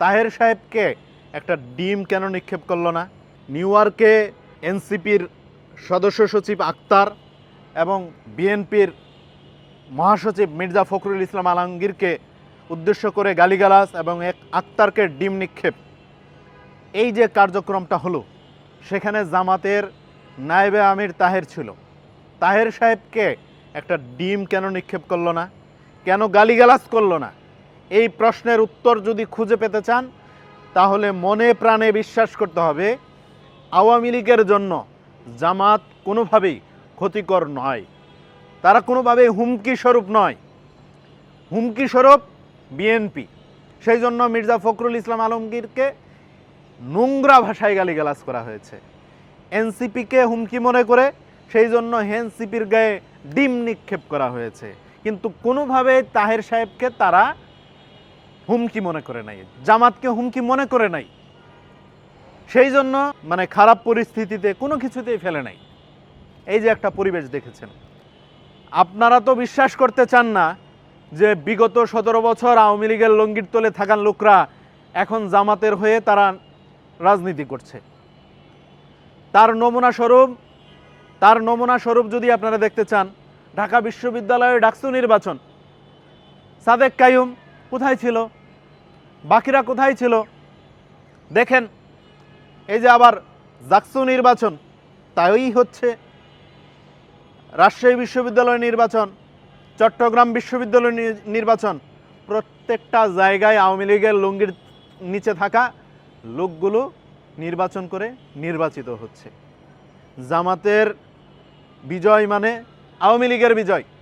তাহের সাহেবকে একটা ডিম কেন নিক্ষেপ করলো না? নিউ ইয়র্কে এনসিপির সদস্য সচিব আক্তার এবং বিএনপির মহাসচিব মির্জা ফখরুল ইসলাম আলমগীরকে উদ্দেশ্য করে গালিগালাজ এবং এক আক্তারকে ডিম নিক্ষেপ, এই যে কার্যক্রমটা হলো, সেখানে জামাতের নায়েবে আমির তাহের ছিল। তাহের সাহেবকে একটা ডিম কেন নিক্ষেপ করলো না? কেন গালিগালাজ করলো না? এই প্রশ্নের উত্তর যদি খুঁজে পেতে চান, তাহলে মনে প্রাণে বিশ্বাস করতে হবে আওয়ামী লীগের জন্য জামাত কোনোভাবেই ক্ষতিকর নয়, তারা কোনোভাবেই হুমকি স্বরূপ নয়। হুমকি স্বরূপ বিএনপি। সেই জন্য মির্জা ফখরুল ইসলাম আলমগীরকে নোংরা ভাষায় গালিগালাজ করা হয়েছে। এনসিপিকে হুমকি মনে করে সেই জন্য এনসিপির গায়ে ডিম নিক্ষেপ করা হয়েছে, কিন্তু কোনোভাবে তাহের সাহেবকে তারা হুমকি মনে করে নাই, জামাতকে হুমকি মনে করে নাই। সেই জন্য খারাপ পরিস্থিতিতে কোনো কিছুতেই ফেলে নাই। এই যে একটা পরিবেশ দেখেছেন, আপনারা তো বিশ্বাস করতে চান না যে বিগত 17 বছর আওয়ামী লীগের লঙ্গির তলে থাকার লোকরা এখন জামাতের হয়ে তারা রাজনীতি করছে। তার নমুনা স্বরূপ যদি আপনারা দেখতে চান, ঢাকা বিশ্ববিদ্যালয়ের ডাকসু নির্বাচন, সাদেক কাইয়ুম কোথায় ছিল? বাকিরা কোথায় ছিল? দেখেন, এই যে আবার জাকসু নির্বাচন তাই হচ্ছে, রাজশাহী বিশ্ববিদ্যালয় নির্বাচন, চট্টগ্রাম বিশ্ববিদ্যালয় নির্বাচন, প্রত্যেকটা জায়গায় আওয়ামী লীগের লুঙ্গির নিচে থাকা লোকগুলো নির্বাচন করে নির্বাচিত হচ্ছে। জামাতের বিজয় মানে আওয়ামী লীগের বিজয়।